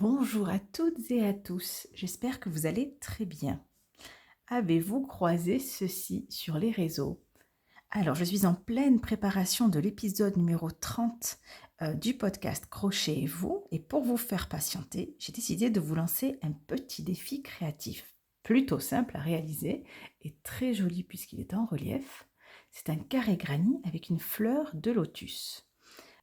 Bonjour à toutes et à tous, j'espère que vous allez très bien. Avez-vous croisé ceci sur les réseaux? Alors, je suis en pleine préparation de l'épisode numéro 30 du podcast Crochet et vous, et pour vous faire patienter, j'ai décidé de vous lancer un petit défi créatif, plutôt simple à réaliser et très joli puisqu'il est en relief. C'est un carré granit avec une fleur de lotus.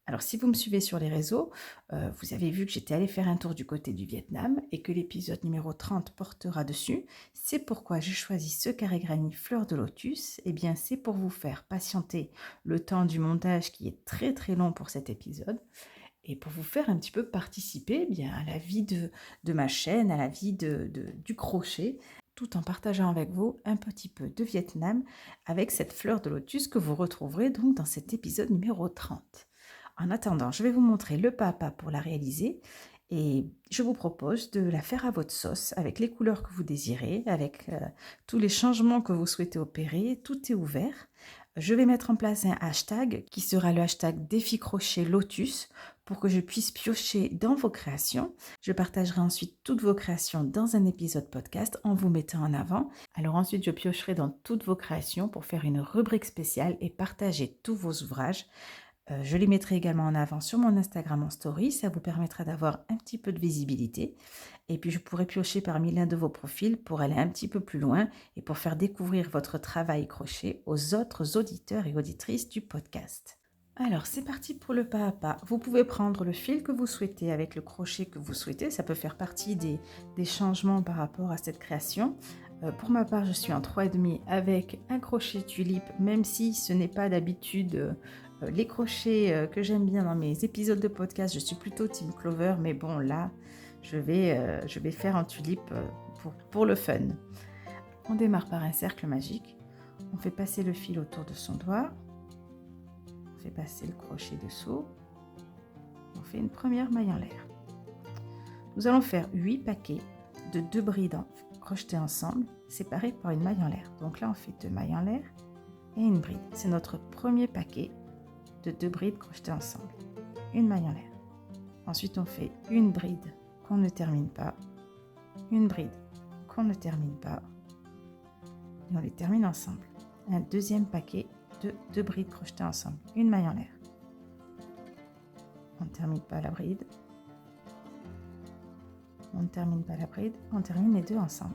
Alors, si vous me suivez sur les réseaux, vous avez vu que j'étais allée faire un tour du côté du Vietnam et que l'épisode numéro 30 portera dessus. C'est pourquoi j'ai choisi ce carré granit fleur de lotus. Eh bien, c'est pour vous faire patienter le temps du montage qui est très très long pour cet épisode et pour vous faire un petit peu participer bien, à la vie de ma chaîne, à la vie du crochet, tout en partageant avec vous un petit peu de Vietnam avec cette fleur de lotus que vous retrouverez donc dans cet épisode numéro 30. En attendant, je vais vous montrer le pas à pas pour la réaliser et je vous propose de la faire à votre sauce avec les couleurs que vous désirez, avec tous les changements que vous souhaitez opérer. Tout est ouvert. Je vais mettre en place un hashtag qui sera le hashtag défi crochet lotus pour que je puisse piocher dans vos créations. Je partagerai ensuite toutes vos créations dans un épisode podcast en vous mettant en avant. Alors ensuite, je piocherai dans toutes vos créations pour faire une rubrique spéciale et partager tous vos ouvrages. Je les mettrai également en avant sur mon Instagram en story, ça vous permettra d'avoir un petit peu de visibilité. Et puis je pourrai piocher parmi l'un de vos profils pour aller un petit peu plus loin et pour faire découvrir votre travail crochet aux autres auditeurs et auditrices du podcast. Alors c'est parti pour le pas à pas. Vous pouvez prendre le fil que vous souhaitez avec le crochet que vous souhaitez, ça peut faire partie des changements par rapport à cette création. Pour ma part, je suis en 3,5 avec un crochet tulipe, même si ce n'est pas d'habitude les crochets que j'aime bien dans mes épisodes de podcast. Je suis plutôt team clover, mais bon là, je vais faire en tulipe pour le fun. On démarre par un cercle magique. On fait passer le fil autour de son doigt. On fait passer le crochet dessous. On fait une première maille en l'air. Nous allons faire 8 paquets de 2 brides crochetées ensemble, séparées par une maille en l'air. Donc là, on fait 2 mailles en l'air et une bride. C'est notre premier paquet de 2 brides crochetées ensemble. Une maille en l'air. Ensuite, on fait une bride qu'on ne termine pas, une bride qu'on ne termine pas, et on les termine ensemble. Un deuxième paquet de 2 brides crochetées ensemble. Une maille en l'air. On ne termine pas la bride. On ne termine pas la bride. On termine les deux ensemble.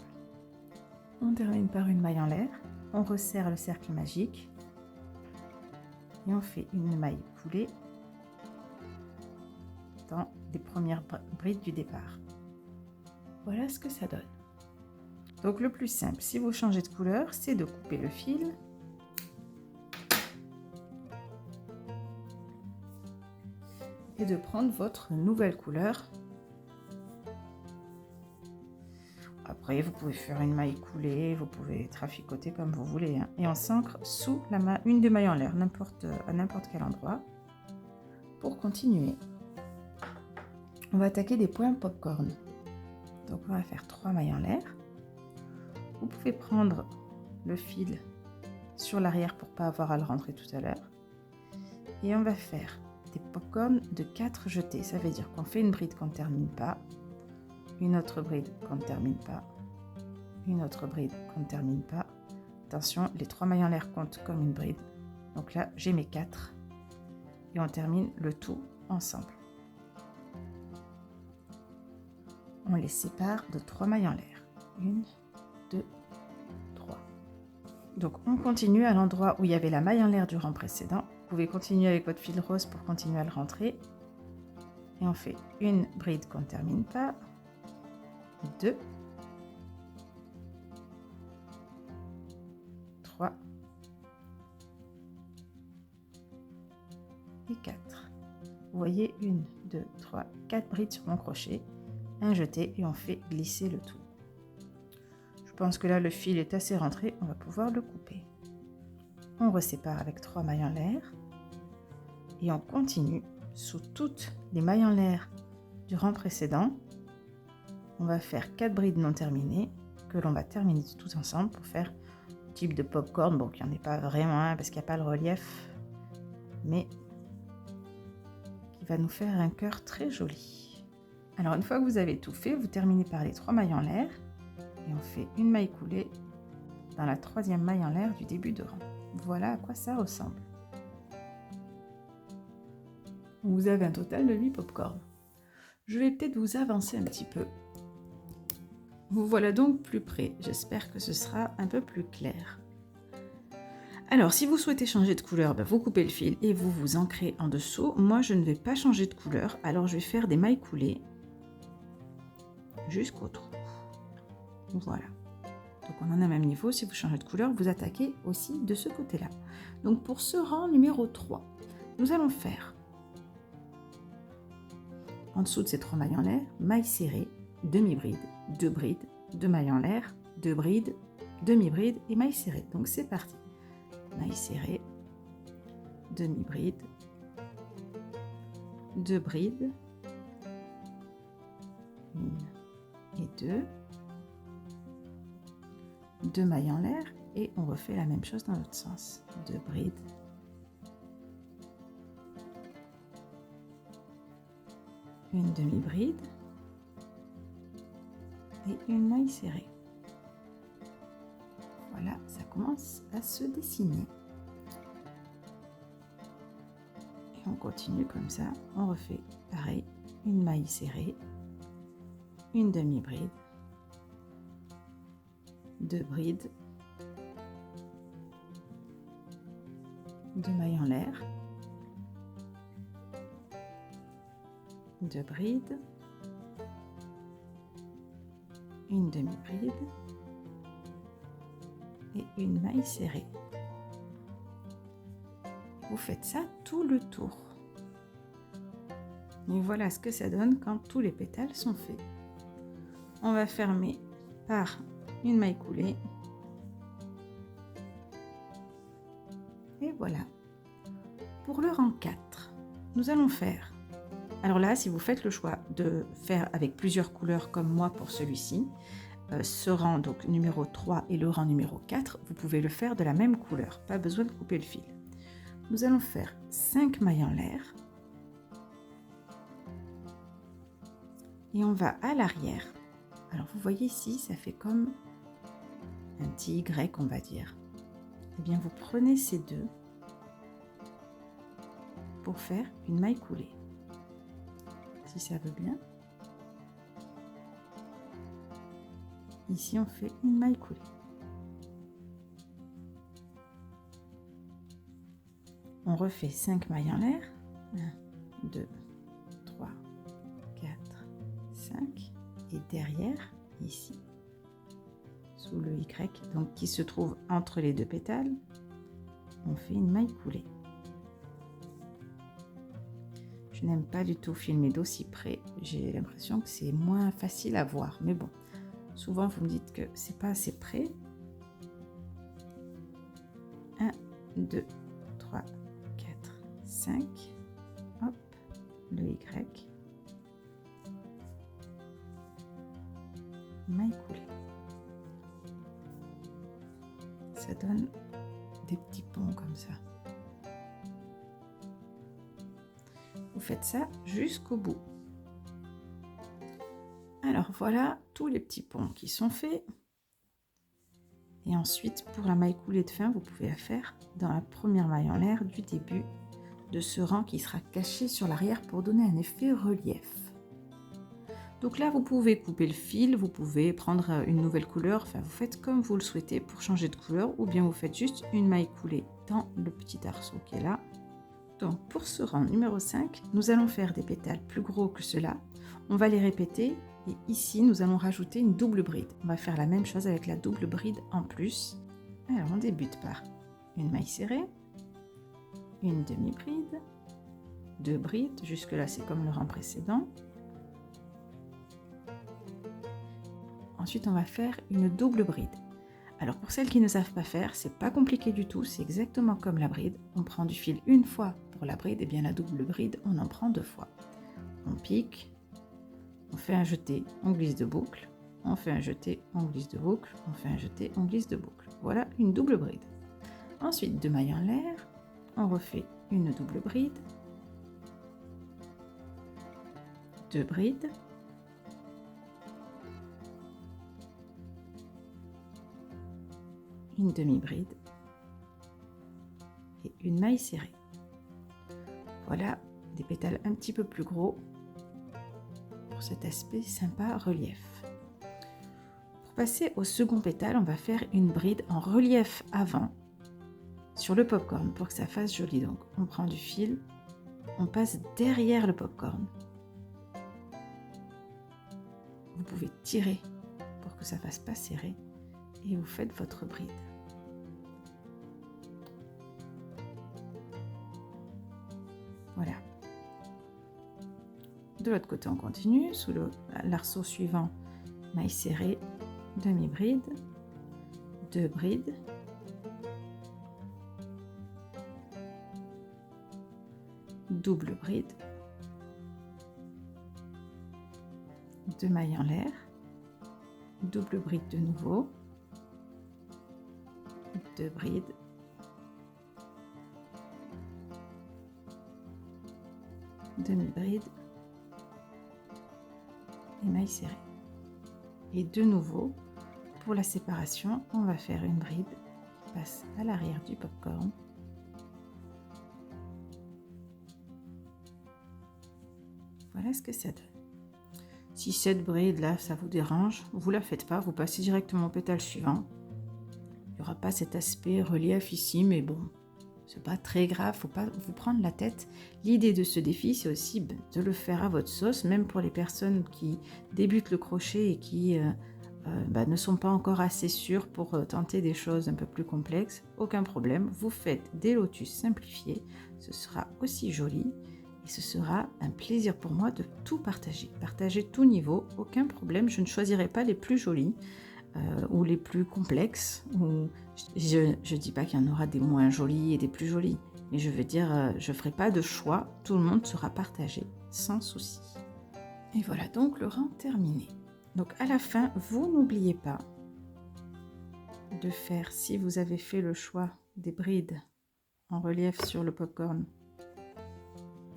On termine par une maille en l'air. On resserre le cercle magique. Et on fait une maille coulée dans les premières brides du départ. Voilà ce que ça donne. Donc le plus simple, si vous changez de couleur, c'est de couper le fil et de prendre votre nouvelle couleur. Après, vous pouvez faire une maille coulée, vous pouvez traficoter comme vous voulez. Et on s'ancre sous une des mailles en l'air, à n'importe quel endroit. Pour continuer, on va attaquer des points popcorn. Donc on va faire 3 mailles en l'air. Vous pouvez prendre le fil sur l'arrière pour ne pas avoir à le rentrer tout à l'heure. Et on va faire des popcorn de 4 jetés. Ça veut dire qu'on fait une bride qu'on ne termine pas, une autre bride qu'on ne termine pas, une autre bride qu'on ne termine pas. Attention, les 3 mailles en l'air comptent comme une bride. Donc là, j'ai mes 4. Et on termine le tout ensemble. On les sépare de 3 mailles en l'air. 1, 2, 3. Donc on continue à l'endroit où il y avait la maille en l'air du rang précédent. Vous pouvez continuer avec votre fil rose pour continuer à le rentrer. Et on fait une bride qu'on ne termine pas. 2, 3 et 4. Vous voyez 1, 2, 3, 4 brides sur mon crochet. Un jeté et on fait glisser le tout. Je pense que là le fil est assez rentré, on va pouvoir le couper. On resépare avec 3 mailles en l'air et on continue sous toutes les mailles en l'air du rang précédent. On va faire 4 brides non terminées que l'on va terminer tout ensemble pour faire un type de popcorn. Bon, il n'y en a pas vraiment parce qu'il n'y a pas le relief, mais qui va nous faire un cœur très joli. Alors une fois que vous avez tout fait, vous terminez par les 3 mailles en l'air et on fait une maille coulée dans la 3e maille en l'air du début de rang. Voilà à quoi ça ressemble. Vous avez un total de 8 pop-corns. Je vais peut-être vous avancer un petit peu. Vous voilà donc plus près. J'espère que ce sera un peu plus clair. Alors, si vous souhaitez changer de couleur, vous coupez le fil et vous vous ancrez en dessous. Moi, je ne vais pas changer de couleur, alors je vais faire des mailles coulées jusqu'au trou. Voilà. Donc, on en a même niveau. Si vous changez de couleur, vous attaquez aussi de ce côté-là. Donc, pour ce rang numéro 3, nous allons faire, en dessous de ces 3 mailles en l'air, maille serrée, demi-bride, 2 brides, 2 mailles en l'air, 2 brides, demi-bride et maille serrée. Donc, c'est parti. Maille serrée, demi-bride, 2 brides, 1 et 2, 2 mailles en l'air et on refait la même chose dans l'autre sens. 2 brides, 1 demi-bride et une maille serrée. Voilà, ça commence à se dessiner. Et on continue comme ça. On refait pareil, une maille serrée, une demi-bride, 2 brides, 2 mailles en l'air, 2 brides, une demi-bride et une maille serrée. Vous faites ça tout le tour. Et voilà ce que ça donne quand tous les pétales sont faits. On va fermer par une maille coulée. Et voilà. Pour le rang 4, nous allons faire... Alors là, si vous faites le choix de faire avec plusieurs couleurs comme moi pour celui-ci, ce rang donc numéro 3 et le rang numéro 4, vous pouvez le faire de la même couleur, pas besoin de couper le fil. Nous allons faire 5 mailles en l'air et on va à l'arrière. Alors vous voyez ici, ça fait comme un petit Y, on va dire. Eh bien vous prenez ces deux pour faire une maille coulée. Si ça veut bien. Ici, on fait une maille coulée. On refait 5 mailles en l'air. 1, 2, 3, 4, 5. Et derrière, ici, sous le Y, donc qui se trouve entre les deux pétales, on fait une maille coulée. Je n'aime pas du tout filmer d'aussi près. J'ai l'impression que c'est moins facile à voir. Mais bon, souvent vous me dites que c'est pas assez près. 1, 2, 3, 4, 5. Hop, le Y. Maille coulée. Ça donne des petits ponts comme ça. Vous faites ça jusqu'au bout. Alors voilà tous les petits ponts qui sont faits. Et ensuite, pour la maille coulée de fin, vous pouvez la faire dans la première maille en l'air du début de ce rang qui sera caché sur l'arrière pour donner un effet relief. Donc là, vous pouvez couper le fil, vous pouvez prendre une nouvelle couleur, enfin vous faites comme vous le souhaitez pour changer de couleur, ou bien vous faites juste une maille coulée dans le petit arceau qui est là. Donc pour ce rang numéro 5, nous allons faire des pétales plus gros que ceux-là. On va les répéter et ici nous allons rajouter une double bride. On va faire la même chose avec la double bride en plus. Alors on débute par une maille serrée, une demi-bride, 2 brides, jusque là c'est comme le rang précédent. Ensuite on va faire une double bride. Alors pour celles qui ne savent pas faire, c'est pas compliqué du tout, c'est exactement comme la bride. On prend du fil une fois pour la bride, et bien la double bride, on en prend 2 fois. On pique, on fait un jeté, on glisse de boucle, on fait un jeté, on glisse de boucle, on fait un jeté, on glisse de boucle. Voilà une double bride. Ensuite, 2 mailles en l'air, on refait une double bride, 2 brides, une demi-bride et une maille serrée. Voilà des pétales un petit peu plus gros pour cet aspect sympa relief. Pour passer au second pétale, on va faire une bride en relief avant sur le popcorn pour que ça fasse joli. Donc on prend du fil, on passe derrière le popcorn. Vous pouvez tirer pour que ça fasse pas serré et vous faites votre bride. Voilà. De l'autre côté, on continue. Sous l'arceau suivant, maille serrée, demi-bride, 2 brides, double bride, 2 mailles en l'air, double bride de nouveau, 2 brides, demi-bride et maille serrée. Et de nouveau, pour la séparation, on va faire une bride qui passe à l'arrière du popcorn. Voilà ce que ça donne. Si cette bride là, ça vous dérange, vous la faites pas, vous passez directement au pétale suivant. Il n'y aura pas cet aspect relief ici, mais bon, c'est pas très grave, faut pas vous prendre la tête. L'idée de ce défi, c'est aussi de le faire à votre sauce, même pour les personnes qui débutent le crochet et qui ne sont pas encore assez sûres pour tenter des choses un peu plus complexes. Aucun problème, vous faites des lotus simplifiés, ce sera aussi joli et ce sera un plaisir pour moi de tout partager. Partager tout niveau, aucun problème, je ne choisirai pas les plus jolis. Ou les plus complexes, ou je ne dis pas qu'il y en aura des moins jolis et des plus jolis, mais je veux dire, je ne ferai pas de choix, tout le monde sera partagé, sans souci. Et voilà donc le rang terminé. Donc à la fin, vous n'oubliez pas de faire, si vous avez fait le choix des brides en relief sur le popcorn,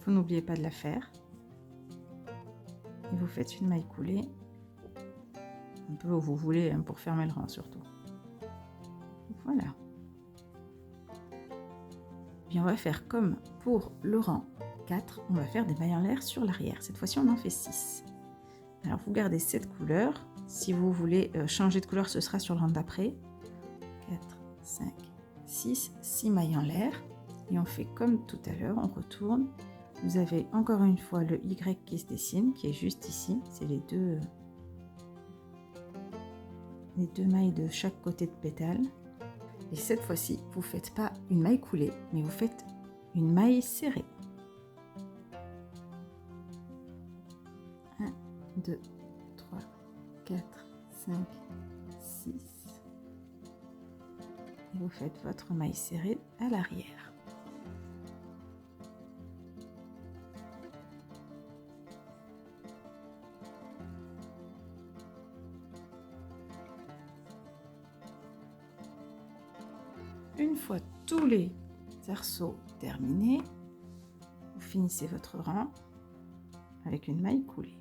vous n'oubliez pas de la faire. Et vous faites une maille coulée, un peu où vous voulez, hein, pour fermer le rang surtout. Voilà. Bien, on va faire comme pour le rang 4, on va faire des mailles en l'air sur l'arrière. Cette fois-ci, on en fait 6. Alors, vous gardez cette couleur. Si vous voulez changer de couleur, ce sera sur le rang d'après. 4, 5, 6 mailles en l'air. Et on fait comme tout à l'heure, on retourne. Vous avez encore une fois le Y qui se dessine, qui est juste ici. C'est les deux mailles de chaque côté de pétale. Et cette fois-ci, vous ne faites pas une maille coulée, mais vous faites une maille serrée. 1, 2, 3, 4, 5, 6. Et vous faites votre maille serrée à l'arrière. Une fois tous les arceaux terminés, vous finissez votre rang avec une maille coulée.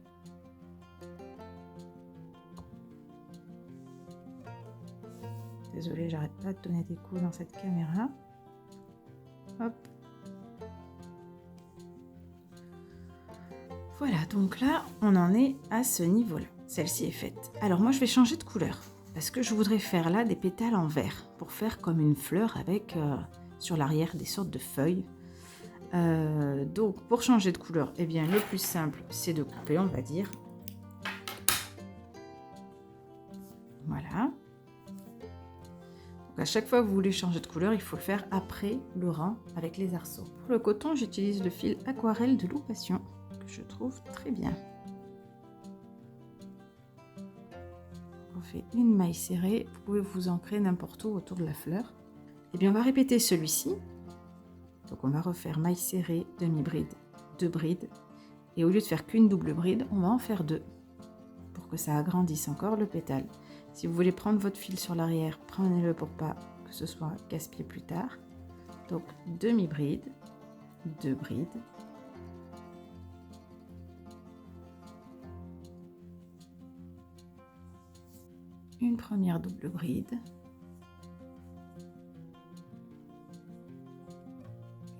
Désolée, j'arrête pas de donner des coups dans cette caméra. Hop. Voilà, donc là, on en est à ce niveau-là. Celle-ci est faite. Alors moi, je vais changer de couleur. Parce que je voudrais faire là des pétales en vert pour faire comme une fleur avec sur l'arrière des sortes de feuilles. Donc pour changer de couleur, eh bien le plus simple c'est de couper, on va dire. Voilà. Donc à chaque fois que vous voulez changer de couleur, il faut le faire après le rang avec les arceaux. Pour le coton, j'utilise le fil aquarelle de Loup Passion que je trouve très bien. On fait une maille serrée, vous pouvez vous ancrer n'importe où autour de la fleur. Et bien on va répéter celui-ci. Donc on va refaire maille serrée, demi-bride, 2 brides. Et au lieu de faire qu'une double bride, on va en faire 2 pour que ça agrandisse encore le pétale. Si vous voulez prendre votre fil sur l'arrière, prenez-le pour pas que ce soit casse-pied plus tard. Donc demi-bride, 2 brides. Une première double bride,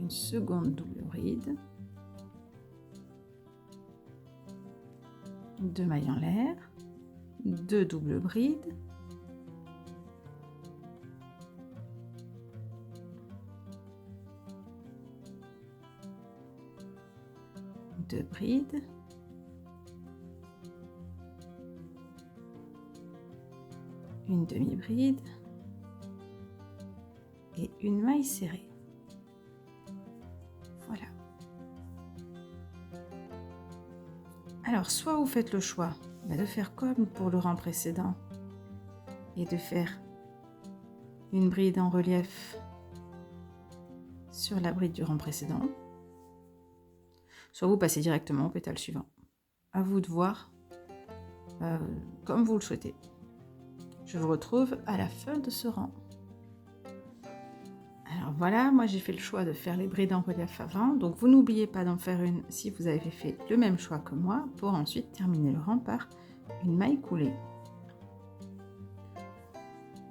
une seconde double bride, 2 mailles en l'air, 2 doubles brides, deux brides, une demi-bride et une maille serrée. Voilà. Alors, soit vous faites le choix de faire comme pour le rang précédent et de faire une bride en relief sur la bride du rang précédent, soit vous passez directement au pétale suivant. À vous de voir comme vous le souhaitez. Je vous retrouve à la fin de ce rang. Alors voilà, moi j'ai fait le choix de faire les brides en relief avant, donc vous n'oubliez pas d'en faire une si vous avez fait le même choix que moi, pour ensuite terminer le rang par une maille coulée.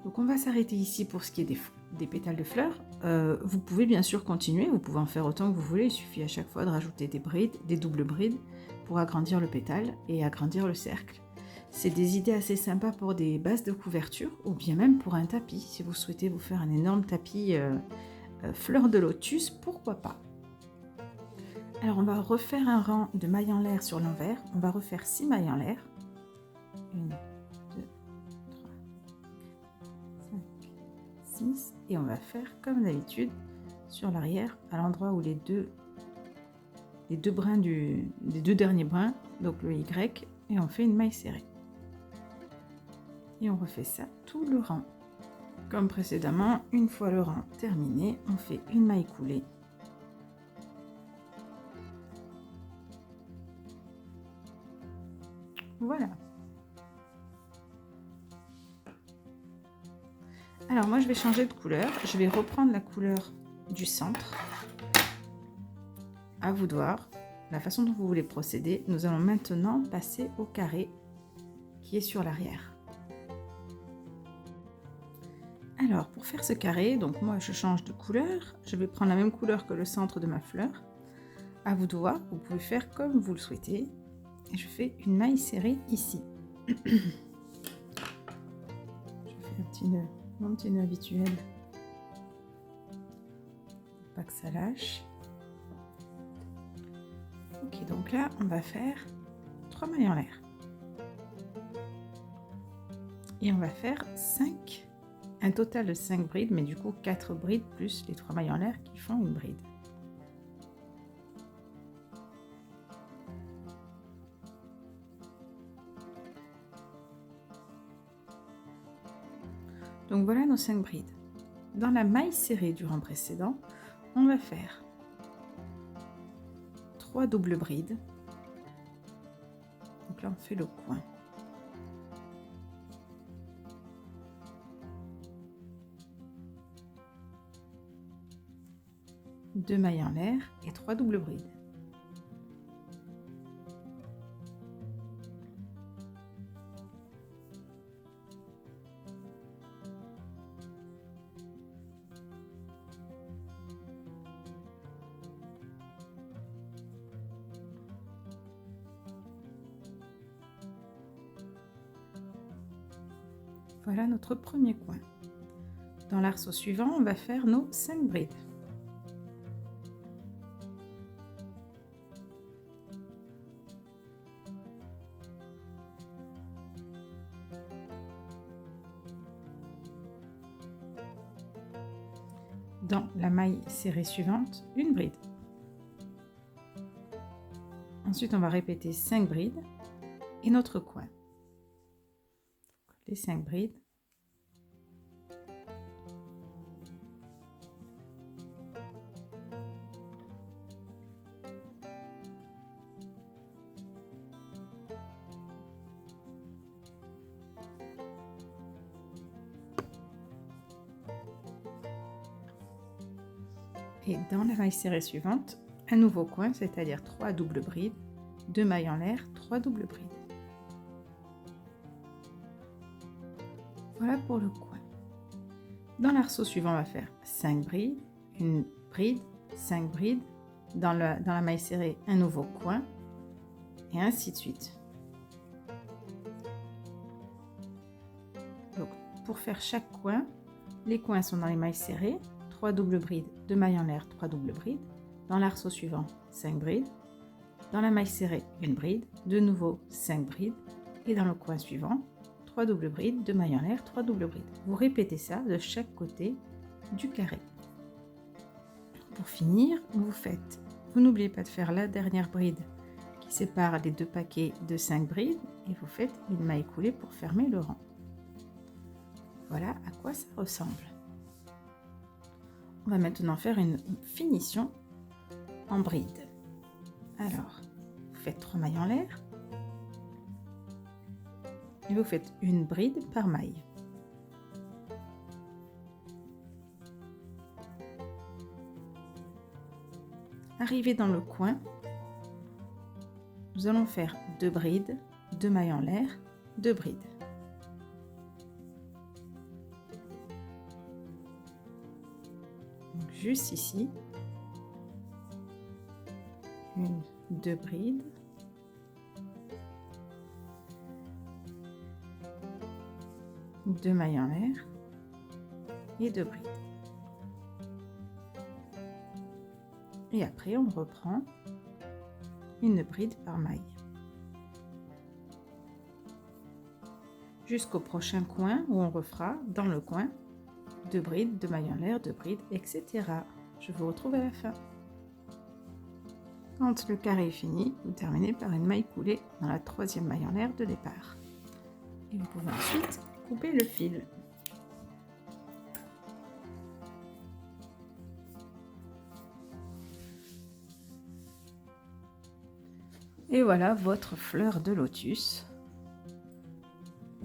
Donc on va s'arrêter ici pour ce qui est des pétales de fleurs. Vous pouvez bien sûr continuer, vous pouvez en faire autant que vous voulez, il suffit à chaque fois de rajouter des brides, des doubles brides, pour agrandir le pétale et agrandir le cercle. C'est des idées assez sympas pour des bases de couverture ou bien même pour un tapis. Si vous souhaitez vous faire un énorme tapis fleur de lotus, pourquoi pas. Alors on va refaire un rang de mailles en l'air sur l'envers. On va refaire 6 mailles en l'air. 1, 2, 3, 5, 6. Et on va faire comme d'habitude sur l'arrière, à l'endroit où les deux brins les deux derniers brins, donc le Y, et on fait une maille serrée. Et on refait ça tout le rang. Comme précédemment, une fois le rang terminé, on fait une maille coulée. Voilà. Alors moi je vais changer de couleur. Je vais reprendre la couleur du centre. À vous de voir la façon dont vous voulez procéder. Nous allons maintenant passer au carré qui est sur l'arrière. Alors, pour faire ce carré, donc moi je change de couleur, je vais prendre la même couleur que le centre de ma fleur. À vous de voir, vous pouvez faire comme vous le souhaitez. Et je fais une maille serrée ici. Je fais mon petit nœud habituel. Pour pas que ça lâche. Ok, donc là, on va faire 3 mailles en l'air. Et on va faire 5. Un total de 5 brides, mais du coup 4 brides plus les 3 mailles en l'air qui font une bride. Donc voilà nos 5 brides. Dans la maille serrée du rang précédent, on va faire 3 doubles brides. Donc là on fait le coin. Deux mailles en l'air et 3 doubles brides. Voilà notre premier coin. Dans l'arceau suivant, on va faire nos 5 brides. Dans la maille serrée suivante, une bride. Ensuite, on va répéter 5 brides et notre coin. Les 5 brides. Et dans la maille serrée suivante, un nouveau coin, c'est-à-dire 3 doubles brides, 2 mailles en l'air, 3 doubles brides. Voilà pour le coin. Dans l'arceau suivant, on va faire 5 brides, une bride, 5 brides, dans la maille serrée, un nouveau coin, et ainsi de suite. Donc, pour faire chaque coin, les coins sont dans les mailles serrées, 3 doubles brides, 2 mailles en l'air, 3 doubles brides. Dans l'arceau suivant, 5 brides. Dans la maille serrée, une bride, de nouveau 5 brides. Et dans le coin suivant, 3 doubles brides, 2 mailles en l'air, 3 doubles brides. Vous répétez ça de chaque côté du carré. Pour finir, vous n'oubliez pas de faire la dernière bride qui sépare les deux paquets de 5 brides et vous faites une maille coulée pour fermer le rang. Voilà à quoi ça ressemble. On va maintenant faire une finition en bride. Alors, vous faites 3 mailles en l'air et vous faites une bride par maille. Arrivé dans le coin, nous allons faire 2 brides, 2 mailles en l'air, 2 brides. Donc, juste ici, 2 brides, deux mailles en l'air et 2 brides. Et après, on reprend une bride par maille. Jusqu'au prochain coin où on refera dans le coin 2 brides, 2 mailles en l'air, 2 brides, etc. Je vous retrouve à la fin. Quand le carré est fini, vous terminez par une maille coulée dans la 3e maille en l'air de départ. Et vous pouvez ensuite couper le fil. Et voilà votre fleur de lotus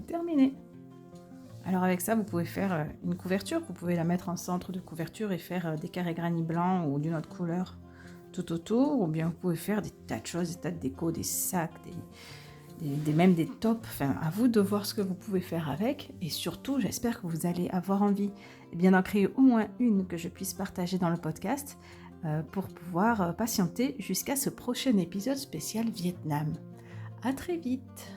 terminée. Alors avec ça, vous pouvez faire une couverture. Vous pouvez la mettre en centre de couverture et faire des carrés granit blancs ou d'une autre couleur tout autour. Ou bien vous pouvez faire des tas de choses, des tas de déco, des sacs, même des tops. Enfin, à vous de voir ce que vous pouvez faire avec. Et surtout, j'espère que vous allez avoir envie d'en créer au moins une que je puisse partager dans le podcast pour pouvoir patienter jusqu'à ce prochain épisode spécial Vietnam. À très vite!